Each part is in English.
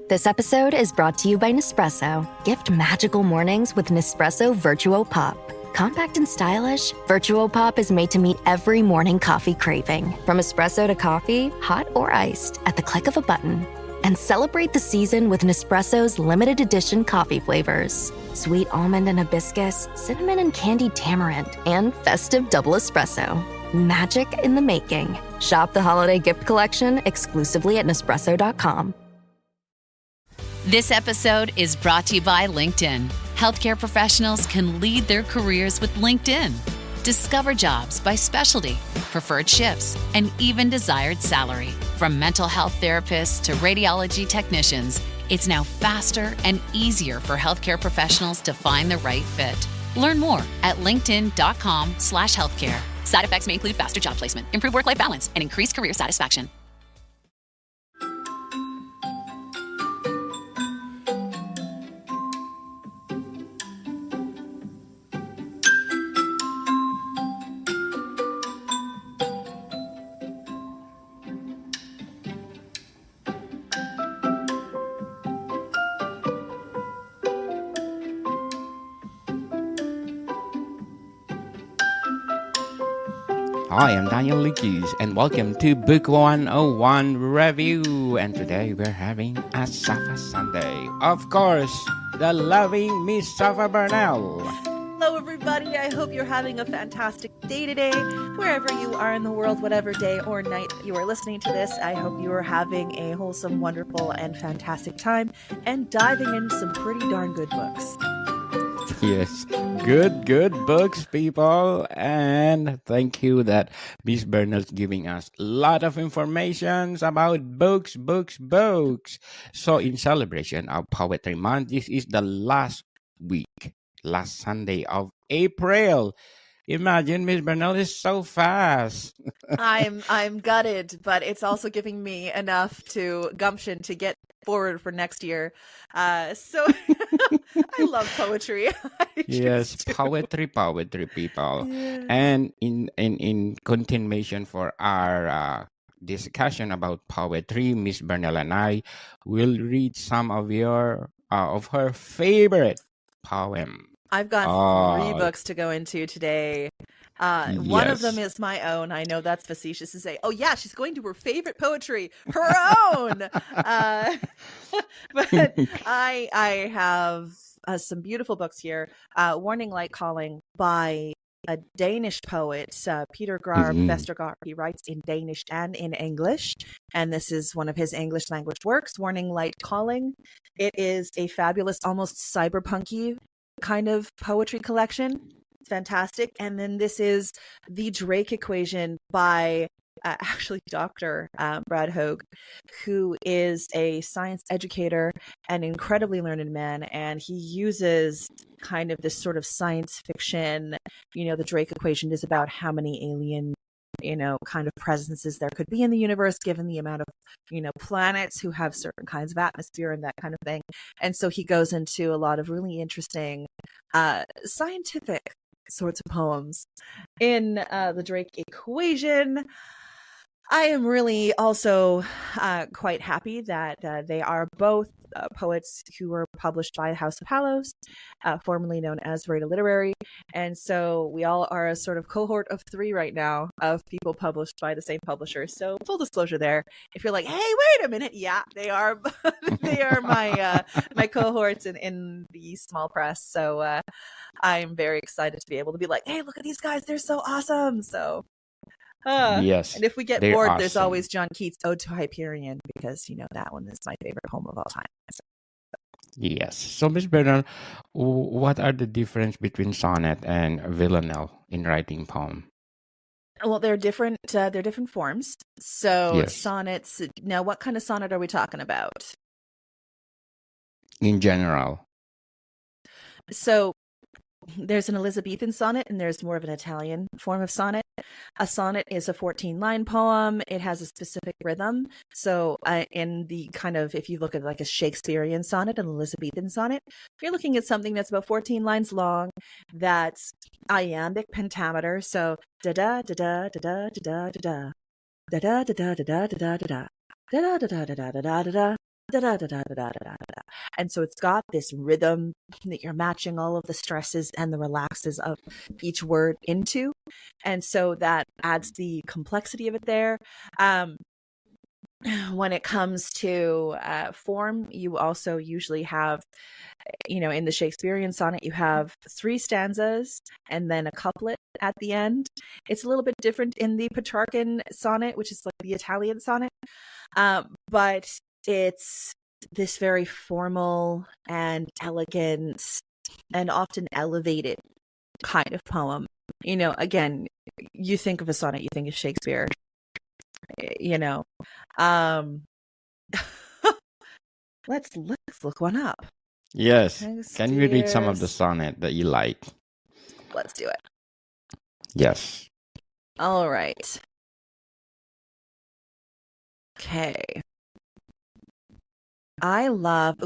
This episode is brought to you by Nespresso. Gift magical mornings with Nespresso Virtuo Pop. Compact and stylish, Virtuo Pop is made to meet every morning coffee craving. From espresso to coffee, hot or iced, at the click of a button. And celebrate the season with Nespresso's limited edition coffee flavors. Sweet almond and hibiscus, cinnamon and candied tamarind, and festive double espresso. Magic in the making. Shop the holiday gift collection exclusively at Nespresso.com. This episode is brought to you by LinkedIn. Healthcare professionals can lead their careers with LinkedIn. Discover jobs by specialty, preferred shifts, and even desired salary. From mental health therapists to radiology technicians, it's now faster and easier for healthcare professionals to find the right fit. Learn more at linkedin.com/healthcare. Side effects may include faster job placement, improved work-life balance, and increased career satisfaction. Hi, I'm Daniel Lucas, and welcome to Book 101 Review. And today we're having a Safa Sunday. Of course, the loving Miss Safa Burnell. Hello, everybody. I hope you're having a fantastic day today. Wherever you are in the world, whatever day or night you are listening to this, I hope you are having a wholesome, wonderful, and fantastic time and diving in some pretty darn good books. Yes, good books, people. And thank you that Miss Burnell's giving us a lot of information about books. So in celebration of Poetry Month, this is the last Sunday of April. Imagine, Miss Burnell is so fast. I'm gutted, but it's also giving me enough gumption to get forward for next year. So I love poetry. Yes, poetry, people. Yeah. And in continuation for our discussion about poetry, Miss Burnell and I will read some of her favorite poem. I've got 3 books to go into today. One of them is my own. I know that's facetious to say. Oh, yeah, she's going to her favorite poetry, her own. But I have some beautiful books here. Warning Light Calling by a Danish poet, Peter Grave Vestergaard. He writes in Danish and in English, and this is one of his English language works, Warning Light Calling. It is a fabulous, almost cyberpunky kind of poetry collection. It's fantastic. And then this is The Drake Equation by actually Dr. Brad Hogue, who is a science educator and incredibly learned man. And he uses kind of this sort of science fiction, the Drake Equation is about how many alien kind of presences there could be in the universe, given the amount of, planets who have certain kinds of atmosphere and that kind of thing. And so he goes into a lot of really interesting scientific sorts of poems in the Drake Equation. I am really also quite happy that they are both poets who were published by House of Hallows, formerly known as Verita Literary. And so we all are a sort of cohort of 3 right now of people published by the same publisher. So full disclosure there. If you're like, hey, wait a minute. Yeah, they are they are my my cohorts in the small press. So I'm very excited to be able to be like, hey, look at these guys. They're so awesome. So yes. And if we get they're bored, awesome. there's always John Keats' Ode to Hyperion, because that one is my favorite poem of all time. Yes. So, Miss Burnell, what are the difference between sonnet and villanelle in writing poem? Well, they're different. They're different forms. So Yes. sonnets. Now, what kind of sonnet are we talking about? In general. So there's an Elizabethan sonnet and there's more of an Italian form of sonnet. A sonnet is a 14-line poem. It has a specific rhythm. So in the kind of, if you look at like a Shakespearean sonnet, an Elizabethan sonnet, you're looking at something that's about 14 lines long, that's iambic pentameter. So da-da, da-da, da-da, da-da, da-da, da-da, da-da, da-da, da-da, da-da, da-da, da-da, da-da, da-da, da-da, da da da da da da da da da. And so it's got this rhythm that you're matching all of the stresses and the relaxes of each word into. And so that adds the complexity of it there. When it comes to form, you also usually have, in the Shakespearean sonnet, you have 3 stanzas and then a couplet at the end. It's a little bit different in the Petrarchan sonnet, which is like the Italian sonnet. But it's this very formal and elegant and often elevated kind of poem. Again, you think of a sonnet, you think of Shakespeare, um let's look one up. Yes. Can we read some of the Shakespeare's- sonnet that you like? Let's do it. Yes. All right. Okay. I love,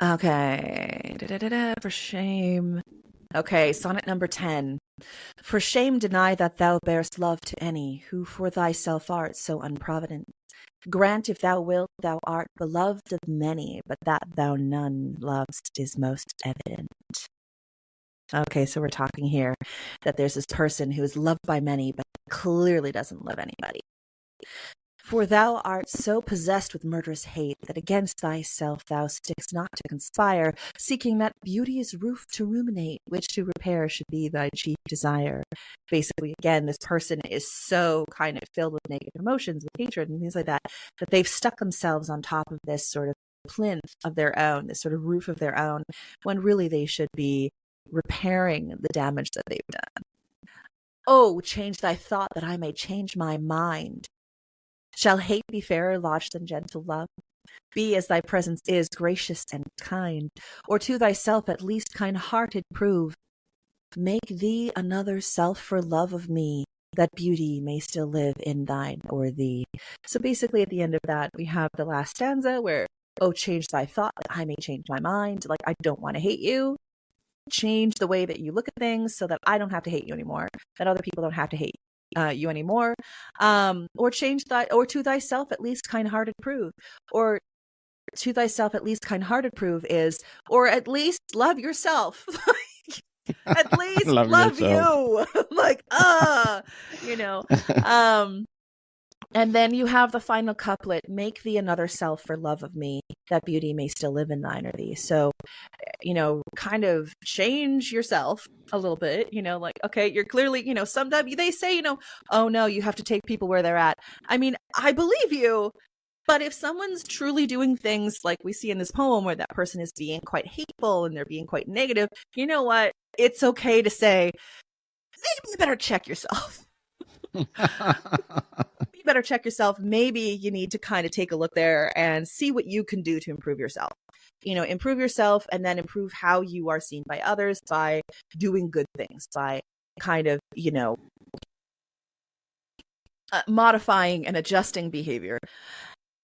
okay. For shame. Okay, sonnet number 10. For shame deny that thou bear'st love to any, who for thyself art so unprovident. Grant, if thou wilt, thou art beloved of many, but that thou none lovest is most evident. Okay, so we're talking here that there's this person who is loved by many, but clearly doesn't love anybody. For thou art so possessed with murderous hate that against thyself thou stickst not to conspire, seeking that beauteous roof to ruminate, which to repair should be thy chief desire. Basically, again, this person is so kind of filled with negative emotions, with hatred and things like that, that they've stuck themselves on top of this sort of plinth of their own, this sort of roof of their own, when really they should be repairing the damage that they've done. Oh, change thy thought that I may change my mind. Shall hate be fairer lodged than gentle love? Be as thy presence is, gracious and kind, or to thyself at least kind-hearted prove. Make thee another self for love of me, that beauty may still live in thine or thee. So basically at the end of that, we have the last stanza where, oh, change thy thought that I may change my mind. Like, I don't want to hate you. Change the way that you look at things so that I don't have to hate you anymore, that other people don't have to hate you anymore, or change that, or to thyself at least kind-hearted prove, or to thyself at least kind-hearted prove is, or at least love yourself. At least love you. Like, and then you have the final couplet, make thee another self for love of me, that beauty may still live in thine or thee. So, kind of change yourself a little bit, like, okay, you're clearly, sometimes they say, oh no, you have to take people where they're at. I mean, I believe you, but if someone's truly doing things like we see in this poem where that person is being quite hateful and they're being quite negative, you know what? It's okay to say, maybe you better check yourself. You better check yourself. Maybe you need to kind of take a look there and see what you can do to improve yourself. Improve yourself and then improve how you are seen by others by doing good things, by kind of, modifying and adjusting behavior.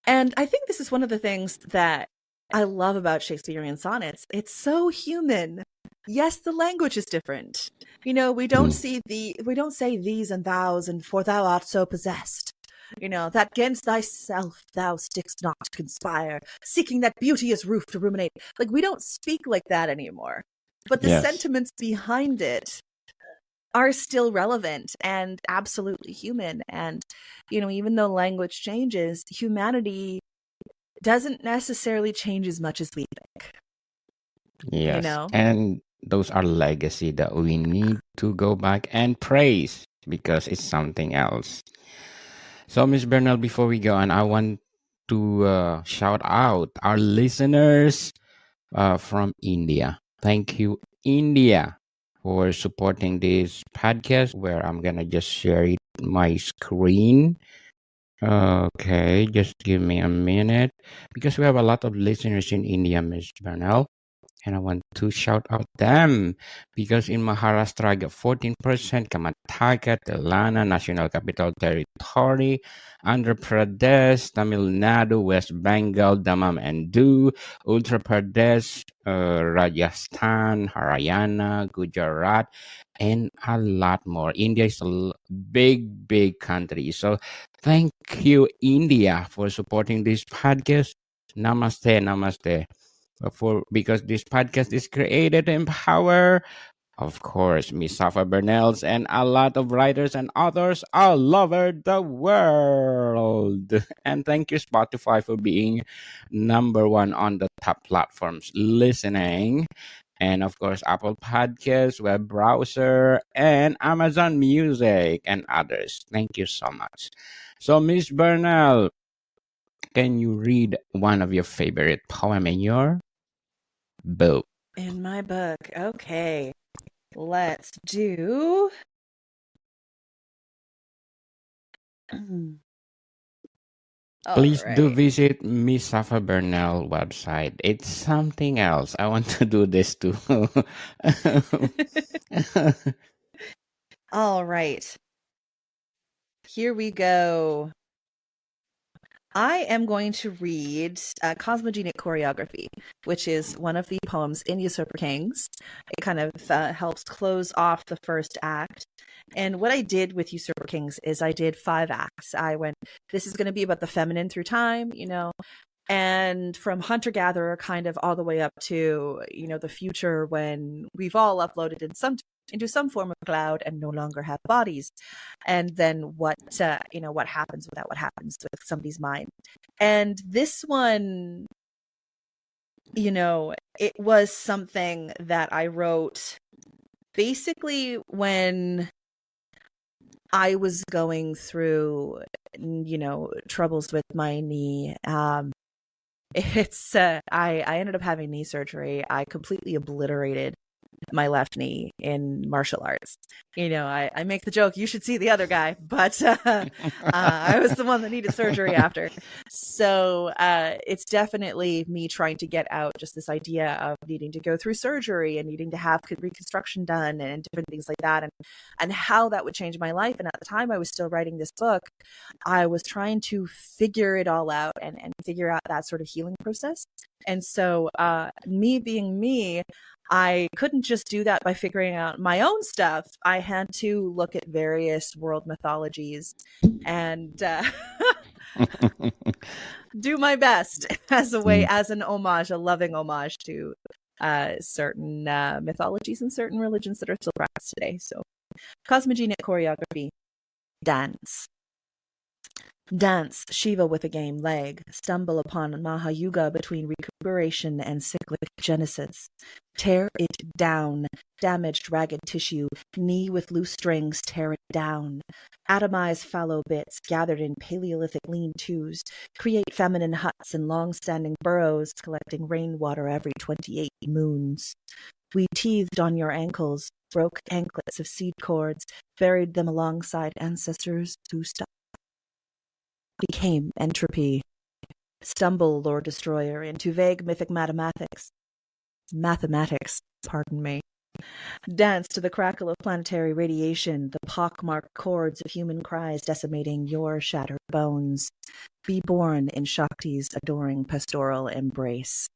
And I think this is one of the things that I love about Shakespearean sonnets. It's so human. Yes, the language is different. We don't say these and thous and for thou art so possessed. That against thyself thou stickst not to conspire, seeking that beauteous roof to ruminate. Like, we don't speak like that anymore. But the sentiments behind it are still relevant and absolutely human. And, even though language changes, humanity doesn't necessarily change as much as we think. Yes. And those are legacy that we need to go back and praise because it's something else. So, Miss Bernal, before we go on, I want to shout out our listeners from India. Thank you, India, for supporting this podcast where I'm going to just share it my screen. Okay, just give me a minute because we have a lot of listeners in India, Miss Bernal. And I want to shout out them because in Maharashtra, I got 14%, Karnataka, Telangana, National Capital Territory, Andhra Pradesh, Tamil Nadu, West Bengal, Damam and Du, Uttar Pradesh, Rajasthan, Haryana, Gujarat, and a lot more. India is a big, big country. So thank you, India, for supporting this podcast. Namaste, namaste. Because this podcast is created to empower, of course, Miss Safa Bernels and a lot of writers and authors all over the world. And thank you, Spotify, for being number one on the top platforms listening. And of course, Apple Podcasts, web browser, and Amazon Music, and others. Thank you so much. So, Miss Bernal, can you read one of your favorite poem in your book? In my book. Okay. Let's do. All Please do right. visit Miss Safa Bernal website. It's something else. I want to do this too. All right. Here we go. I am going to read Cosmogenic Choreography, which is one of the poems in Usurper Kings. It kind of helps close off the first act. And what I did with Usurper Kings is I did 5 acts. I went, this is going to be about the feminine through time, and from hunter-gatherer kind of all the way up to, the future when we've all uploaded into some form of cloud and no longer have bodies. And then what happens with that, what happens with somebody's mind. And this one, it was something that I wrote basically when I was going through, troubles with my knee. It's I ended up having knee surgery. I completely obliterated my left knee in martial arts. I make the joke, you should see the other guy, but I was the one that needed surgery after. So it's definitely me trying to get out just this idea of needing to go through surgery and needing to have reconstruction done and different things like that, and how that would change my life. And at the time I was still writing this book, I was trying to figure it all out and figure out that sort of healing process. And so me being me, I couldn't just do that by figuring out my own stuff. I had to look at various world mythologies and do my best as an homage, a loving homage to certain mythologies and certain religions that are still practiced today. So, Cosmogenic Choreography. Dance. Dance, Shiva with a game leg, stumble upon Mahayuga between recuperation and cyclic genesis. Tear it down, damaged ragged tissue, knee with loose strings, tear it down. Atomize fallow bits gathered in Paleolithic lean-tos, create feminine huts and long-standing burrows collecting rainwater every 28 moons. We teethed on your ankles, broke anklets of seed cords, buried them alongside ancestors who stopped. Became entropy. Stumble, Lord Destroyer, into vague mythic mathematics. Pardon me. Dance to the crackle of planetary radiation, the pockmarked chords of human cries decimating your shattered bones. Be born in Shakti's adoring pastoral embrace.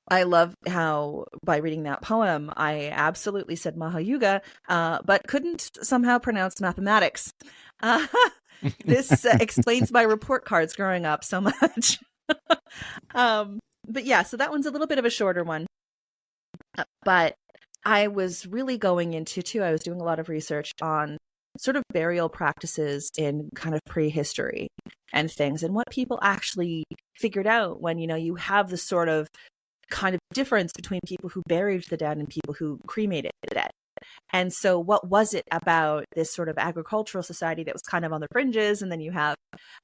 I love how, by reading that poem, I absolutely said Mahayuga, but couldn't somehow pronounce mathematics. This explains my report cards growing up so much. But yeah, so that one's a little bit of a shorter one. But I was really going into, too, I was doing a lot of research on sort of burial practices in kind of prehistory and things, and what people actually figured out when, you have this sort of kind of difference between people who buried the dead and people who cremated the dead. And so what was it about this sort of agricultural society that was kind of on the fringes, and then you have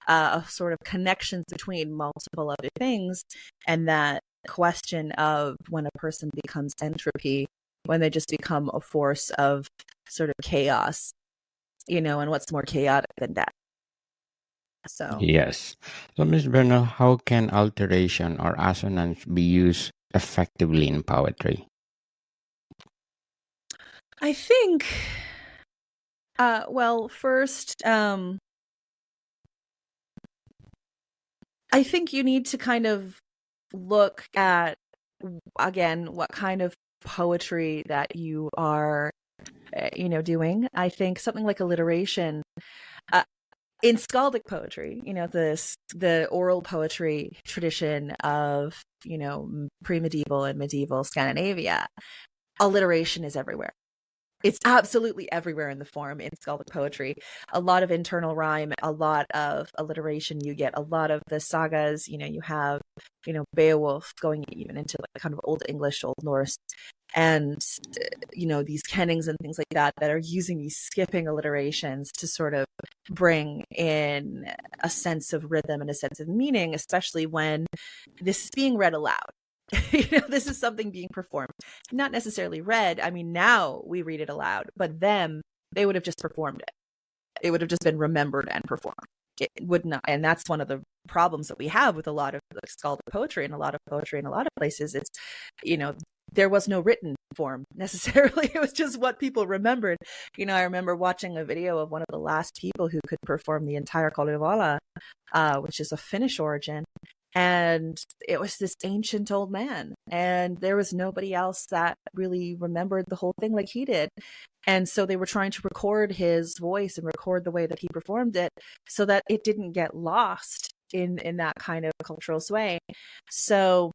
a sort of connections between multiple other things, and that question of when a person becomes entropy, when they just become a force of sort of chaos, and what's more chaotic than that. So Yes. So, Ms. Bernal, how can alteration or assonance be used effectively in poetry? I think, well, first, I think you need to kind of look at, again, what kind of poetry that you are, doing. I think something like alliteration, uh, in skaldic poetry, the oral poetry tradition of, pre-medieval and medieval Scandinavia, alliteration is everywhere. It's absolutely everywhere in the form in skaldic poetry. A lot of internal rhyme, a lot of alliteration. You get a lot of the sagas. You have, Beowulf going even into like kind of Old English, Old Norse, and these kennings and things like that are using these skipping alliterations to sort of bring in a sense of rhythm and a sense of meaning, especially when this is being read aloud. This is something being performed, not necessarily read. I mean, now we read it aloud, but then they would have just performed it. It would have just been remembered and performed. It would not, and that's one of the problems that we have with a lot of the skaldic poetry and a lot of poetry in a lot of places. It's, there was no written form necessarily. It was just what people remembered. I remember watching a video of one of the last people who could perform the entire Kalevala, which is of Finnish origin. And it was this ancient old man, and there was nobody else that really remembered the whole thing like he did. And so they were trying to record his voice and record the way that he performed it so that it didn't get lost in that kind of cultural sway. So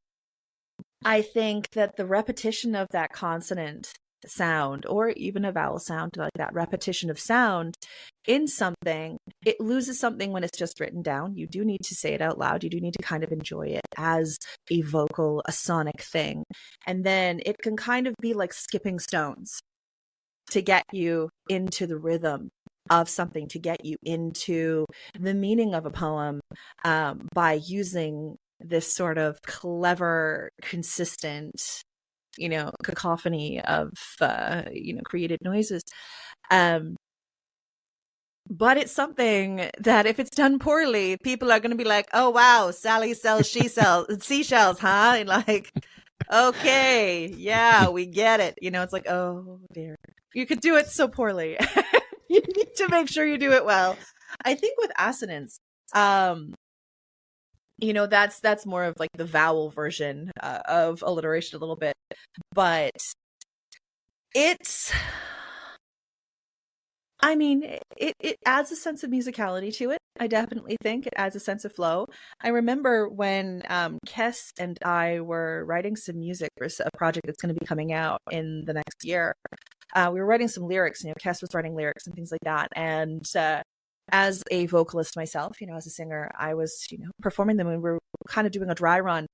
I think that the repetition of that consonant sound, or even a vowel sound, like that repetition of sound in something, it loses something when it's just written down. You do need to say it out loud. You do need to kind of enjoy it as a vocal, a sonic thing. And then it can kind of be like skipping stones to get you into the rhythm of something, to get you into the meaning of a poem, by using this sort of clever, consistent, cacophony of, created noises. But it's something that if it's done poorly, people are going to be like, oh, wow, Sally sells seashells, huh? And like, okay, yeah, we get it. It's like, oh, dear. You could do it so poorly. You need to make sure you do it well. I think with assonance, that's more of like the vowel version of alliteration a little bit, but it adds a sense of musicality to it. I definitely think it adds a sense of flow. I remember when Kes and I were writing some music for a project that's going to be coming out in the next year. We were writing some lyrics, Kes was writing lyrics and things like that. And as a vocalist myself, as a singer, I was, performing them, and we were kind of doing a dry run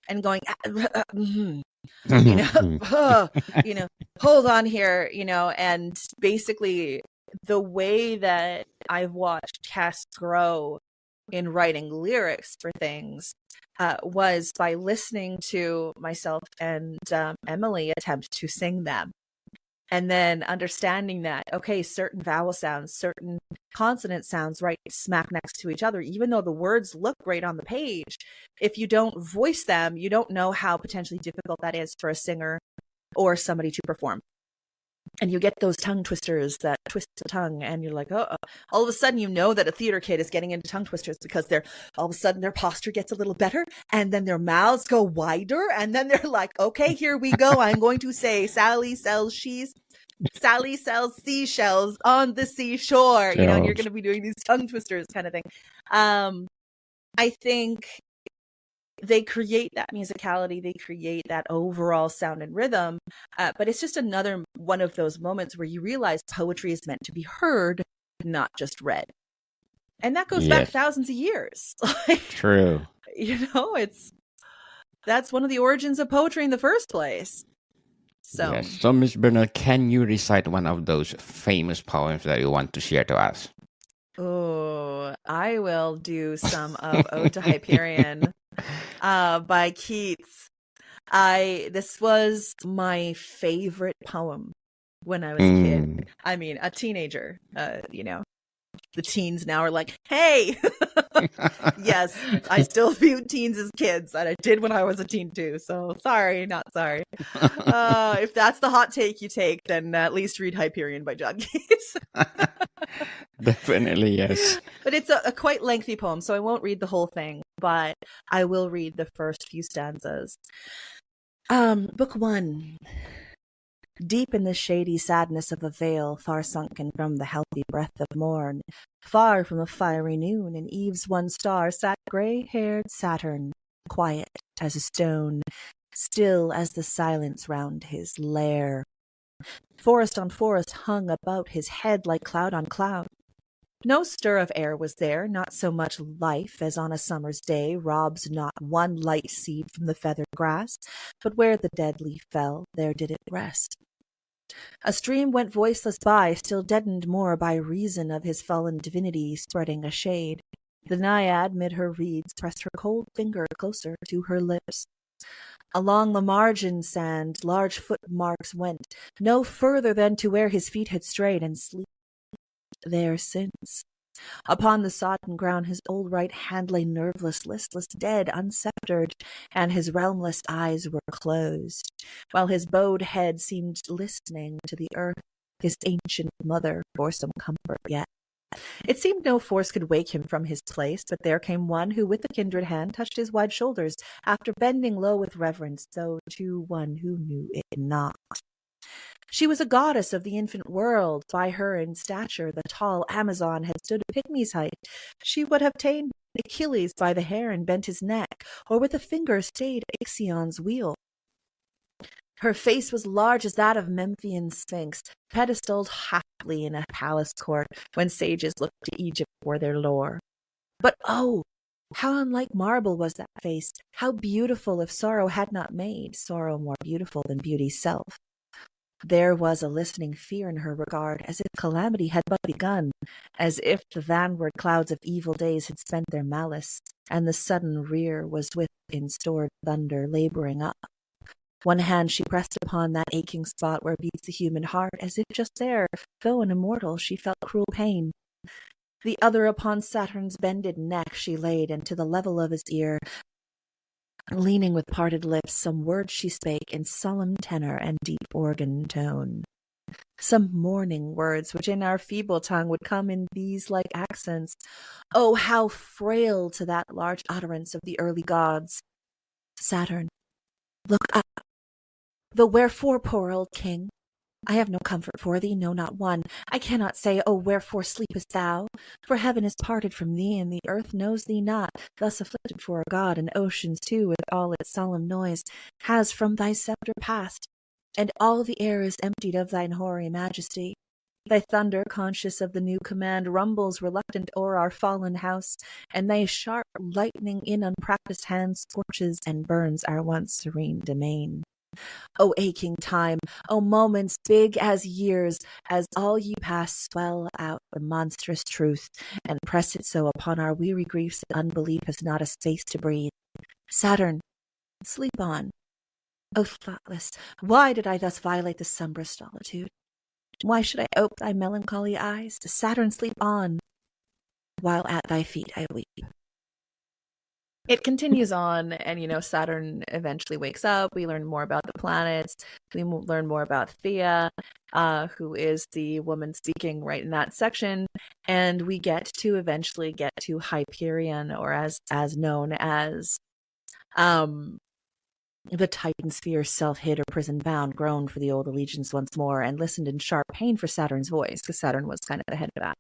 and going, hold on here, and basically the way that I've watched Cass grow in writing lyrics for things was by listening to myself and Emily attempt to sing them. And then understanding that, okay, certain vowel sounds, certain consonant sounds right smack next to each other, even though the words look great on the page, if you don't voice them, you don't know how potentially difficult that is for a singer or somebody to perform. And you get those tongue twisters that twist the tongue, and you're like, oh, all of a sudden, that a theater kid is getting into tongue twisters because all of a sudden their posture gets a little better, and then their mouths go wider, and then they're like, okay, here we go. I'm going to say Sally sells seashells on the seashore, and you're going to be doing these tongue twisters kind of thing. I think they create that musicality, they create that overall sound and rhythm, but it's just another one of those moments where you realize poetry is meant to be heard, not just read. And that goes back thousands of years. True. That's one of the origins of poetry in the first place. So, yes. So Miss Bernal, can you recite one of those famous poems that you want to share to us? Oh, I will do some of Ode to Hyperion by Keats. This was my favorite poem when I was a kid. I mean, a teenager, the teens now are like, hey, yes, I still view teens as kids, and I did when I was a teen too. So sorry, not sorry. If that's the hot take you take, then at least read Hyperion by John Keats. Definitely, yes. But it's a quite lengthy poem, so I won't read the whole thing, but I will read the first few stanzas. Book 1. Deep in the shady sadness of a vale, far sunken from the healthy breath of morn, far from the fiery noon and eve's one star, sat gray-haired Saturn, quiet as a stone, still as the silence round his lair. Forest on forest hung about his head like cloud on cloud. No stir of air was there, not so much life as on a summer's day robs not one light seed from the feathered grass, but where the dead leaf fell, there did it rest. A stream went voiceless by, still deadened more by reason of his fallen divinity spreading a shade. The naiad mid her reeds pressed her cold finger closer to her lips. Along the margin sand large footmarks went, no further than to where his feet had strayed, and sleep there since. Upon the sodden ground his old right hand lay nerveless, listless, dead, unsceptered, and his realmless eyes were closed, while his bowed head seemed listening to the earth, his ancient mother, for some comfort yet. It seemed no force could wake him from his place, but there came one who with a kindred hand touched his wide shoulders, after bending low with reverence, though to one who knew it not. She was a goddess of the infant world. By her in stature the tall Amazon had stood a pygmy's height. She would have ta'en Achilles by the hair and bent his neck, or with a finger stayed Ixion's wheel. Her face was large as that of Memphian Sphinx, pedestaled happily in a palace court, when sages looked to Egypt for their lore. But oh, how unlike marble was that face! How beautiful if sorrow had not made sorrow more beautiful than beauty's self! There was a listening fear in her regard, as if calamity had but begun, as if the vanward clouds of evil days had spent their malice, and the sudden rear was with in stored thunder labouring up. One hand she pressed upon that aching spot where beats the human heart, as if just there, though an immortal, she felt cruel pain. The other upon Saturn's bended neck she laid, and to the level of his ear, leaning with parted lips, some words she spake in solemn tenor and deep organ tone. Some mourning words which in our feeble tongue would come in these like accents. Oh, how frail to that large utterance of the early gods! Saturn, look up. Though wherefore, poor old king? I have no comfort for thee, no, not one. I cannot say, oh, wherefore sleepest thou? For heaven is parted from thee, and the earth knows thee not, thus afflicted for a god, and oceans too, with all its solemn noise, has from thy sceptre passed, and all the air is emptied of thine hoary majesty. Thy thunder, conscious of the new command, rumbles reluctant o'er our fallen house, and thy sharp lightning in unpractised hands scorches and burns our once serene domain. O aching time, O moments big as years, as all ye pass swell out the monstrous truth, and press it so upon our weary griefs that unbelief has not a space to breathe. Saturn, sleep on. O thoughtless, why did I thus violate the sombrous solitude? Why should I ope thy melancholy eyes? Saturn, sleep on, while at thy feet I weep. It continues on, and Saturn eventually wakes up. We learn more about the planets. We learn more about Thea, who is the woman speaking right in that section, and we eventually get to Hyperion, or as known as the Titan sphere, self-hid or prison-bound, groaned for the old allegiance once more, and listened in sharp pain for Saturn's voice, because Saturn was kind of the head of that.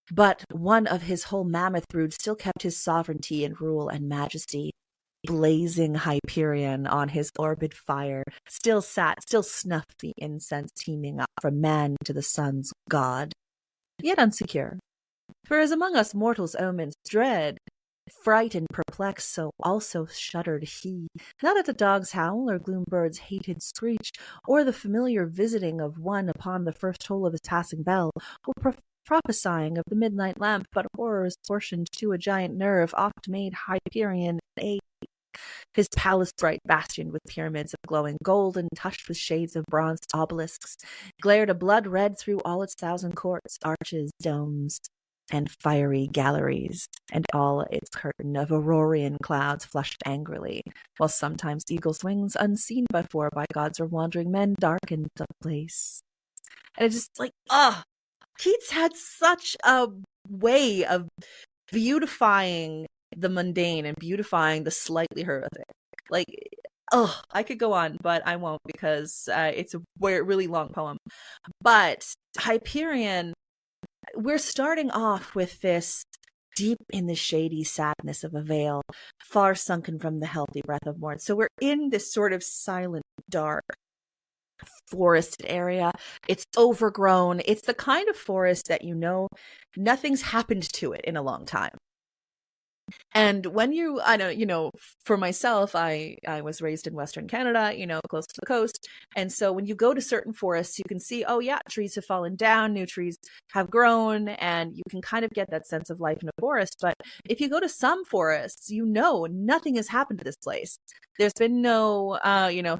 But one of his whole mammoth brood still kept his sovereignty and rule and majesty. Blazing Hyperion on his orbed fire still snuffed the incense teeming up from man to the sun's god, yet unsecure. For as among us mortals omens dread, fright and perplex, so also shuddered he, not at the dog's howl or gloom bird's hated screech, or the familiar visiting of one upon the first toll of his passing bell, or prophesying of the midnight lamp, but horrors portioned to a giant nerve oft made Hyperion ache. His palace bright bastioned with pyramids of glowing gold and touched with shades of bronzed obelisks, glared a blood red through all its 1,000 courts, arches, domes. and fiery galleries, and all its curtain of Aurorian clouds flushed angrily, while sometimes eagle's wings, unseen before by gods or wandering men, darkened the place. And it's just like, Keats had such a way of beautifying the mundane and beautifying the slightly horrific. Like, I could go on, but I won't because it's a really long poem. But Hyperion, we're starting off with this deep in the shady sadness of a vale, far sunken from the healthy breath of morn. So we're in this sort of silent, dark, forested area. It's overgrown. It's the kind of forest that nothing's happened to it in a long time. And when for myself, I was raised in Western Canada, close to the coast. And so when you go to certain forests, you can see, oh yeah, trees have fallen down, new trees have grown, and you can kind of get that sense of life in a forest. But if you go to some forests, nothing has happened to this place. There's been no,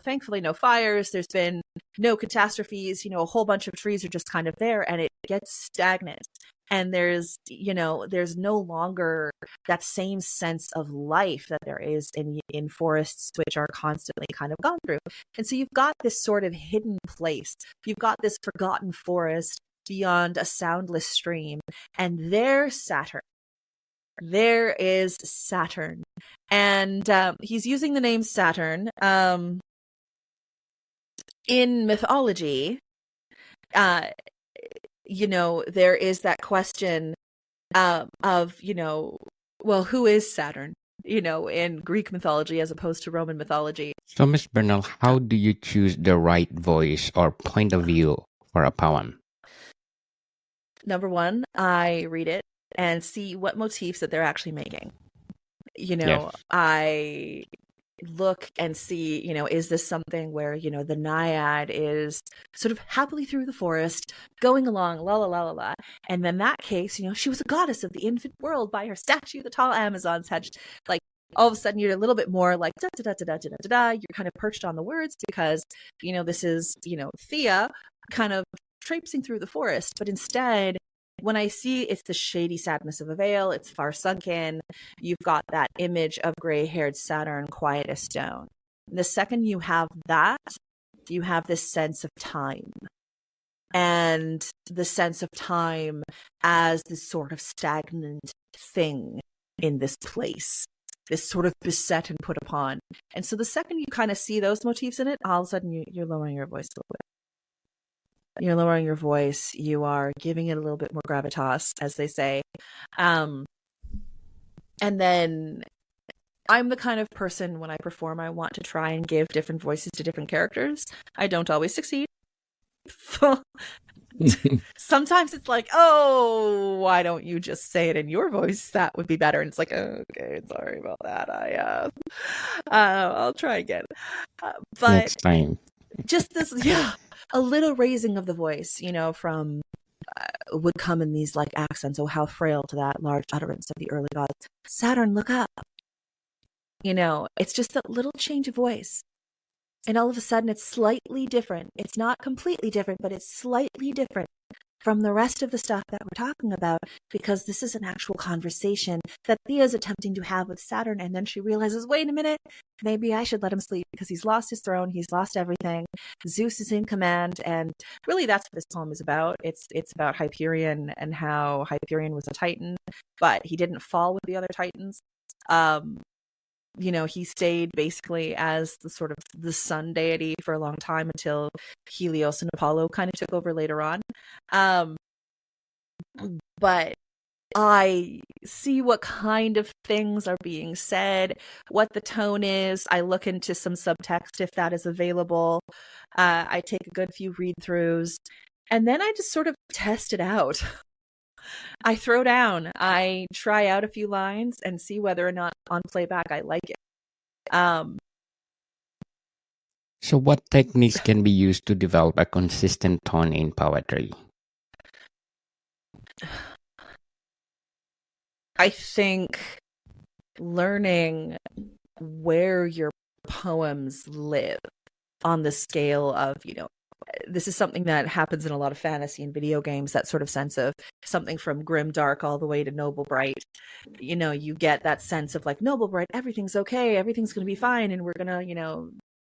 thankfully no fires. There's been no catastrophes. A whole bunch of trees are just kind of there, and it gets stagnant. And there's no longer that same sense of life that there is in forests, which are constantly kind of gone through. And so you've got this sort of hidden place. You've got this forgotten forest beyond a soundless stream. And there's Saturn. There is Saturn. And he's using the name Saturn. In mythology, there is that question of, who is Saturn, in Greek mythology as opposed to Roman mythology. So, Miss Bernal, how do you choose the right voice or point of view for a poem? Number one, I read it and see what motifs that they're actually making. Yes. I look and see, is this something where, the naiad is sort of happily through the forest, going along, la la la la la. And in that case, she was a goddess of the infant world by her statue, the tall Amazons had, like, all of a sudden you're a little bit more like da da da da da da da da. You're kind of perched on the words because, this is, Thea kind of traipsing through the forest. But instead, when I see it's the shady sadness of a vale, it's far sunken, you've got that image of gray-haired Saturn, quiet as stone. The second you have that, you have this sense of time. And the sense of time as this sort of stagnant thing in this place, this sort of beset and put upon. And so the second you kind of see those motifs in it, all of a sudden you're lowering your voice a little bit. You're lowering your voice. You are giving it a little bit more gravitas, as they say. And then I'm the kind of person, when I perform, I want to try and give different voices to different characters. I don't always succeed. Sometimes it's like, oh, why don't you just say it in your voice? That would be better. And it's like, okay, sorry about that. I'll try again. But next time. Just this, a little raising of the voice, from would come in these like accents. Oh, how frail to that large utterance of the early gods. Saturn, look up. It's just that little change of voice. And all of a sudden it's slightly different. It's not completely different, but it's slightly different from the rest of the stuff that we're talking about, because this is an actual conversation that Thea's attempting to have with Saturn. And then she realizes, wait a minute, maybe I should let him sleep because he's lost his throne. He's lost everything. Zeus is in command. And really that's what this poem is about. It's about Hyperion and how Hyperion was a Titan, but he didn't fall with the other Titans. He stayed basically as the sort of the sun deity for a long time until Helios and Apollo kind of took over later on. But I see what kind of things are being said, what the tone is. I look into some subtext if that is available. I take a good few read-throughs, and then I just sort of test it out. I throw down. I try out a few lines and see whether or not on playback I like it. So what techniques can be used to develop a consistent tone in poetry? I think learning where your poems live on the scale of, this is something that happens in a lot of fantasy and video games, that sort of sense of something from grim dark all the way to noble bright. You get that sense of like, noble bright, everything's okay, everything's going to be fine, and we're going to,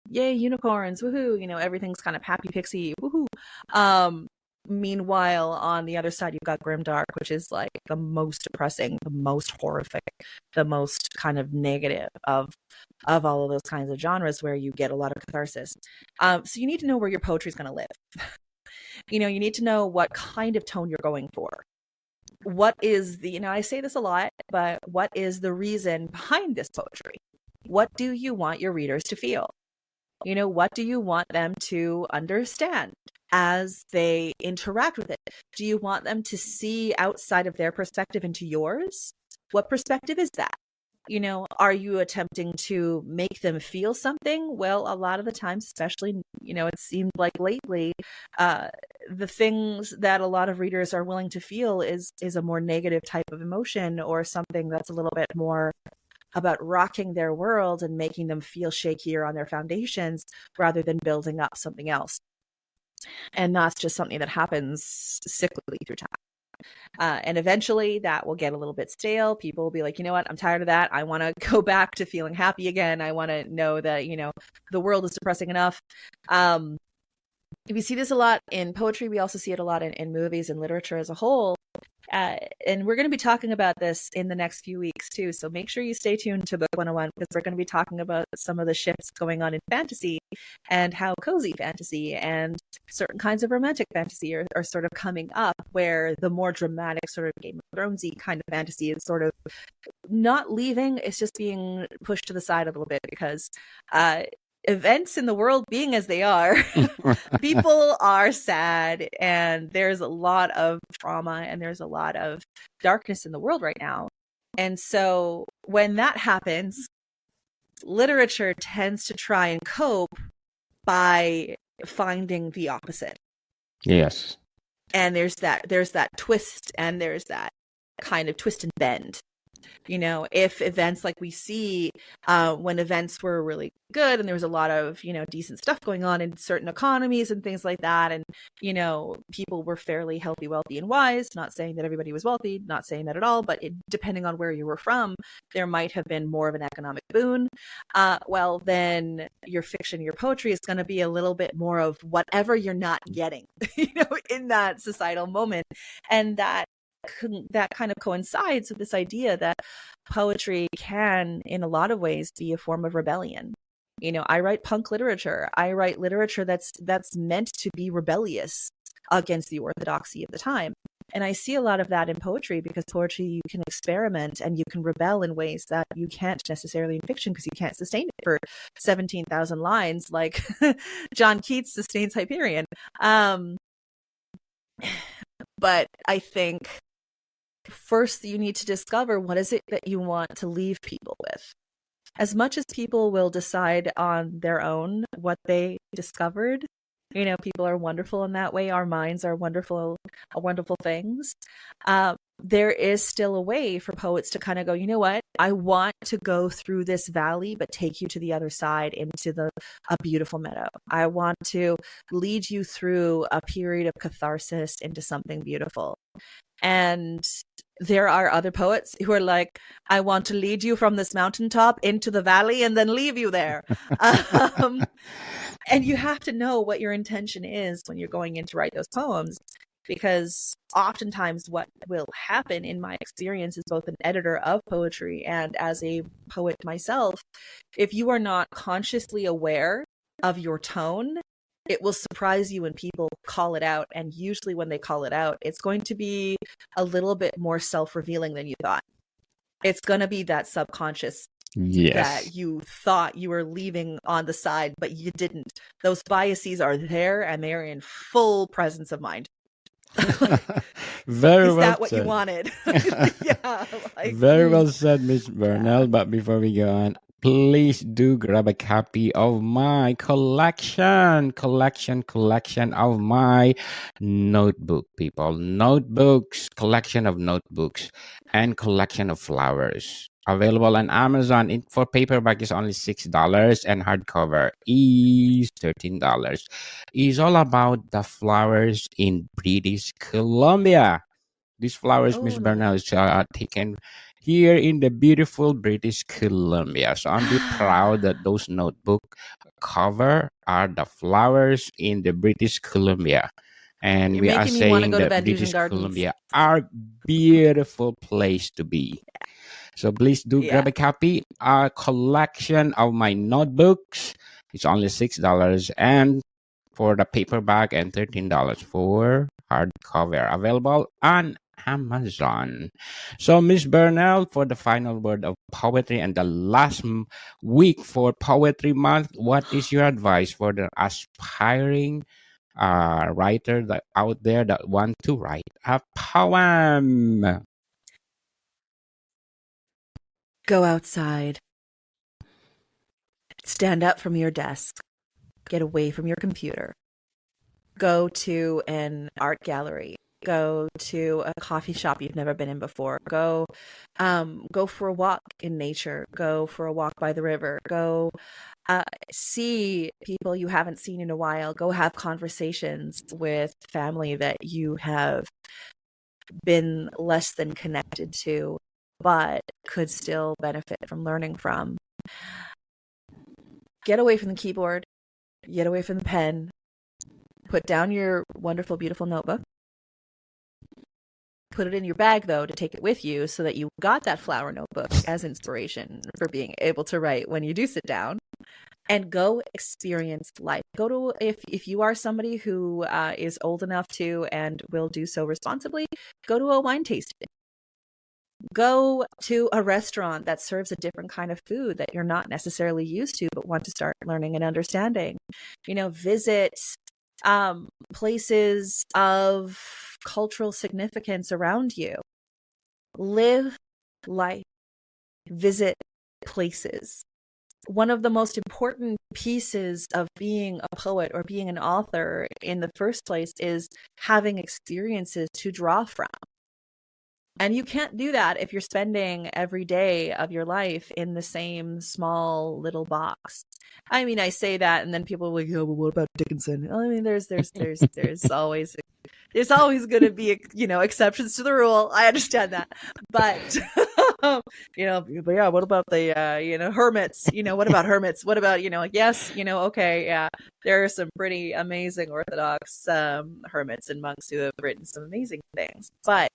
yay, unicorns, woohoo, everything's kind of happy pixie, woohoo. Meanwhile, on the other side, you've got grimdark, which is like the most depressing, the most horrific, the most kind of negative of all of those kinds of genres, where you get a lot of catharsis. So you need to know where your poetry is going to live. You need to know what kind of tone you're going for. What is I say this a lot, but what is the reason behind this poetry? What do you want your readers to feel? What do you want them to understand as they interact with it? Do you want them to see outside of their perspective into yours? What perspective is that? Are you attempting to make them feel something? Well, a lot of the times, especially, it seemed like lately, the things that a lot of readers are willing to feel is a more negative type of emotion, or something that's a little bit more about rocking their world and making them feel shakier on their foundations, rather than building up something else. And that's just something that happens cyclically through time. And eventually that will get a little bit stale. People will be like, you know what, I'm tired of that. I want to go back to feeling happy again. I want to know that, the world is depressing enough. We see this a lot in poetry. We also see it a lot in movies and literature as a whole. And we're going to be talking about this in the next few weeks too. So make sure you stay tuned to Book 101, because we're going to be talking about some of the shifts going on in fantasy, and how cozy fantasy and certain kinds of romantic fantasy are sort of coming up, where the more dramatic sort of Game of Thronesy kind of fantasy is sort of not leaving. It's just being pushed to the side a little bit, because events in the world being as they are, people are sad, and there's a lot of trauma, and there's a lot of darkness in the world right now. And so when that happens, literature tends to try and cope by finding the opposite. Yes. And there's that twist, and there's that kind of twist and bend. If events like we see when events were really good, and there was a lot of, decent stuff going on in certain economies and things like that, and, people were fairly healthy, wealthy, and wise, not saying that everybody was wealthy, not saying that at all, but depending on where you were from, there might have been more of an economic boon. Well, then your fiction, your poetry is going to be a little bit more of whatever you're not getting, in that societal moment. And that kind of coincides with this idea that poetry can, in a lot of ways, be a form of rebellion. I write punk literature. I write literature that's meant to be rebellious against the orthodoxy of the time. And I see a lot of that in poetry, because poetry, you can experiment and you can rebel in ways that you can't necessarily in fiction, because you can't sustain it for 17,000 lines like John Keats sustains Hyperion. But I think first you need to discover, what is it that you want to leave people with? As much as people will decide on their own what they discovered, people are wonderful in that way. Our minds are wonderful things. There is still a way for poets to kind of go, you know what? I want to go through this valley, but take you to the other side into a beautiful meadow. I want to lead you through a period of catharsis into something beautiful. And there are other poets who are like, I want to lead you from this mountaintop into the valley and then leave you there. And you have to know what your intention is when you're going in to write those poems, because oftentimes what will happen, in my experience, as both an editor of poetry and as a poet myself, if you are not consciously aware of your tone, it will surprise you when people call it out. And usually when they call it out, it's going to be a little bit more self-revealing than you thought. It's going to be that subconscious that you thought you were leaving on the side, but you didn't. Those biases are there, and they're in full presence of mind. Very is well that what said. you wanted? Yeah, Very well said, Miss Bernal. But before we go on, please do grab a copy of my collection of my notebook, people. Notebooks, collection of notebooks, and collection of flowers. Available on Amazon. For paperback is only $6 and hardcover is $13. It's all about the flowers in British Columbia. These flowers, Miss Bernal, is taken here in the beautiful British Columbia. So I'm be proud that those notebook cover are the flowers in the British Columbia. And You're we are making me want to saying go to that Van Dusen British Gardens. Columbia are beautiful place to be. So please do grab a copy. A collection of my notebooks. It's only $6 and for the paperback and $13 for hardcover. Available on Amazon. So Miss Bernal, for the final word of poetry and the last week for Poetry Month, what is your advice for the aspiring writer that out there that want to write a poem? Go outside. Stand up from your desk. Get away from your computer. Go to an art gallery. Go to a coffee shop you've never been in before. Go for a walk in nature. Go for a walk by the river. Go see people you haven't seen in a while. Go have conversations with family that you have been less than connected to, but could still benefit from learning from. Get away from the keyboard. Get away from the pen. Put down your wonderful, beautiful notebook. Put it in your bag, though, to take it with you so that you got that flower notebook as inspiration for being able to write when you do sit down. And go experience life. Go to, if you are somebody who is old enough to and will do so responsibly, go to a wine tasting. Go to a restaurant that serves a different kind of food that you're not necessarily used to, but want to start learning and understanding. Visit places of cultural significance around you. Live life. Visit places. One of the most important pieces of being a poet or being an author in the first place is having experiences to draw from. And you can't do that if you're spending every day of your life in the same small little box. I mean, I say that, and then people are like, "Oh, but what about Dickinson?" I mean, there's always going to be, exceptions to the rule. I understand that, but but yeah, what about the hermits? What about hermits? What about yes, okay, yeah, there are some pretty amazing Orthodox hermits and monks who have written some amazing things, but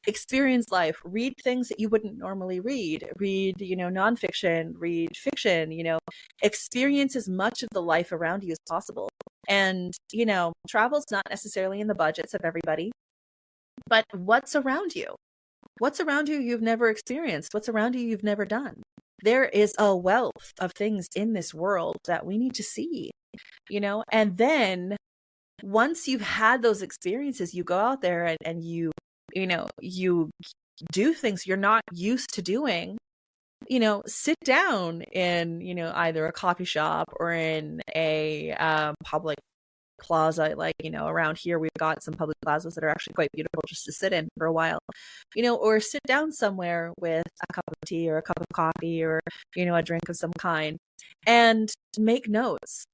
experience life, read things that you wouldn't normally read, nonfiction, read fiction, experience as much of the life around you as possible. And, travel's not necessarily in the budgets of everybody, but what's around you? What's around you you've never experienced? What's around you you've never done? There is a wealth of things in this world that we need to see, and then once you've had those experiences, you go out there and you do things you're not used to doing. Sit down in either a coffee shop or in a public plaza. Like around here we've got some public plazas that are actually quite beautiful just to sit in for a while, or sit down somewhere with a cup of tea or a cup of coffee or a drink of some kind and make notes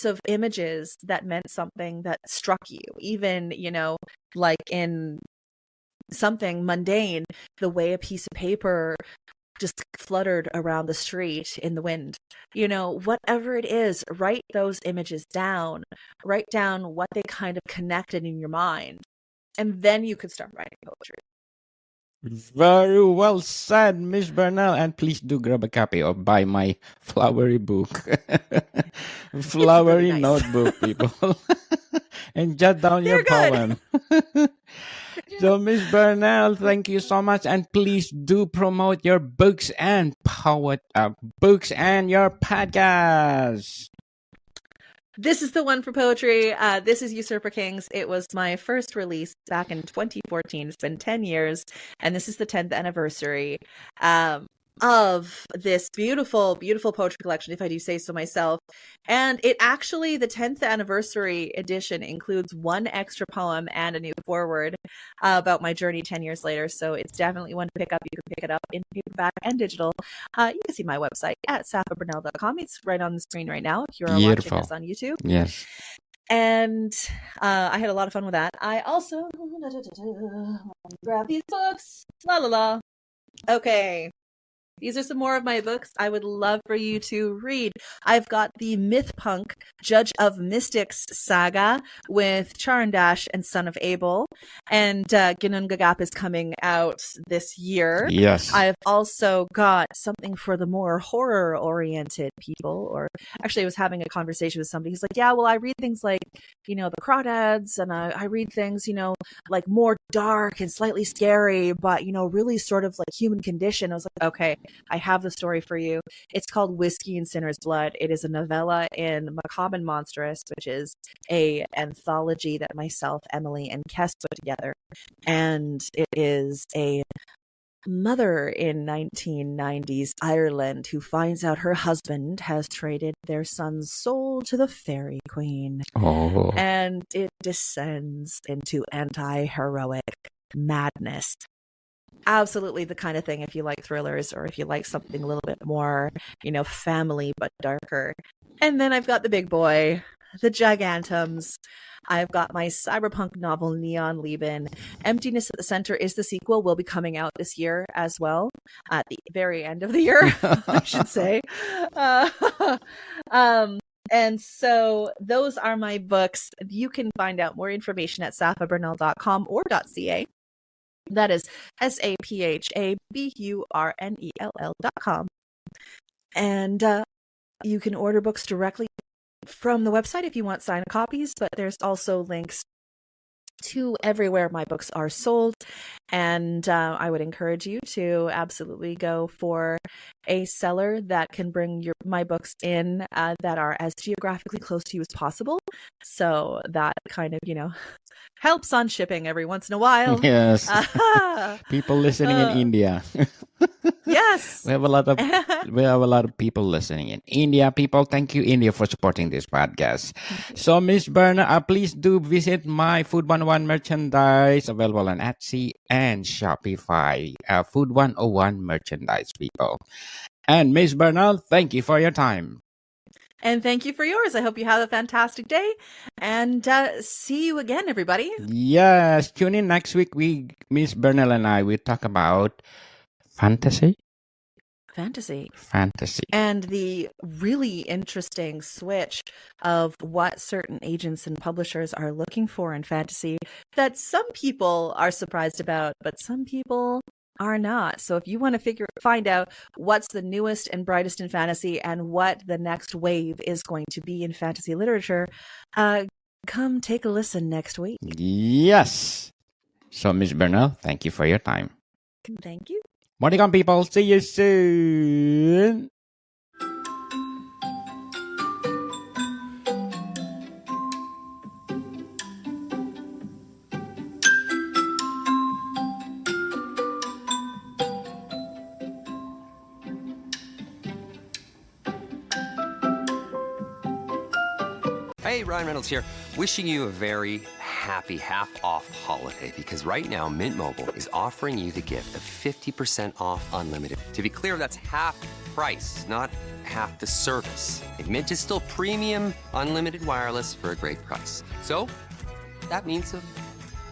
of images that meant something, that struck you, even like in something mundane, the way a piece of paper just fluttered around the street in the wind. Whatever it is, write those images down. Write down what they kind of connected in your mind. And then you could start writing poetry. Very well said, Miss Bernal. And please do grab a copy or buy my flowery book. Flowery really nice. notebook, people. And jot down your poem. So, Miss Bernal, thank you so much. And please do promote your books and books and your podcast. This is the one for poetry. This is Usurper Kings. It was my first release back in 2014. It's been 10 years, and this is the 10th anniversary. of this beautiful, beautiful poetry collection, if I do say so myself. And it actually, the 10th anniversary edition includes one extra poem and a new foreword about my journey 10 years later. So it's definitely one to pick up. You can pick it up in paperback and digital. You can see my website at safaburnell.com. It's right on the screen right now if you're watching us on YouTube. Yes. And I had a lot of fun with that. I also grab these books. La la la. Okay. These are some more of my books I would love for you to read. I've got the Myth Punk Judge of Mystics saga with Charandash and Son of Abel. And Ginnungagap is coming out this year. Yes. I've also got something for the more horror-oriented people. Or actually, I was having a conversation with somebody who's like, yeah, well, I read things like, the Crawdads, and I read things, like more dark and slightly scary, but, really sort of like human condition. I was like, okay, I have the story for you. It's called Whiskey and Sinner's Blood. It is a novella in Macabre and Monstrous, which is a anthology that myself, Emily, and Kes put together. And it is a mother in 1990s Ireland who finds out her husband has traded their son's soul to the fairy queen. Oh. And it descends into anti-heroic madness. Absolutely the kind of thing if you like thrillers or if you like something a little bit more, family but darker. And then I've got the big boy, the Gigantums. I've got my cyberpunk novel Neon Leben. Emptiness at the Center is the sequel, will be coming out this year as well, at the very end of the year, I should say. And so those are my books. You can find out more information at safaburnell.com or .ca. That is SAPHABURNELL.com. And you can order books directly from the website if you want signed copies, but there's also links to everywhere my books are sold. And I would encourage you to absolutely go for a seller that can bring my books in that are as geographically close to you as possible. So that kind of, helps on shipping every once in a while. Yes. People listening in India. Yes. We have a lot of people listening in India. People, thank you, India, for supporting this podcast. So, Miss Berna, please do visit my Food 101 merchandise available on Etsy and Shopify. Food 101 merchandise, people. And Miss Bernal, thank you for your time. And thank you for yours. I hope you have a fantastic day. And see you again, everybody. Yes. Tune in next week. Miss Bernal and I will talk about fantasy. And the really interesting switch of what certain agents and publishers are looking for in fantasy that some people are surprised about, but some people are not. So if you want to find out what's the newest and brightest in fantasy and what the next wave is going to be in fantasy literature, come take a listen next week. Yes. So, Miss Bernal, thank you for your time. Thank you. Morning, people. See you soon. Hey, Ryan Reynolds here, wishing you a very happy half-off holiday, because right now Mint Mobile is offering you the gift of 50% off unlimited. To be clear, that's half price, not half the service. And Mint is still premium unlimited wireless for a great price. So that means a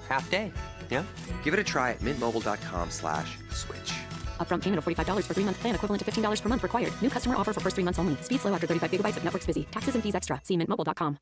half day, yeah? Give it a try at mintmobile.com/switch. Upfront payment of $45 for 3-month plan, equivalent to $15 per month required. New customer offer for first 3 months only. Speed slow after 35 gigabytes if network's busy. Taxes and fees extra. See mintmobile.com.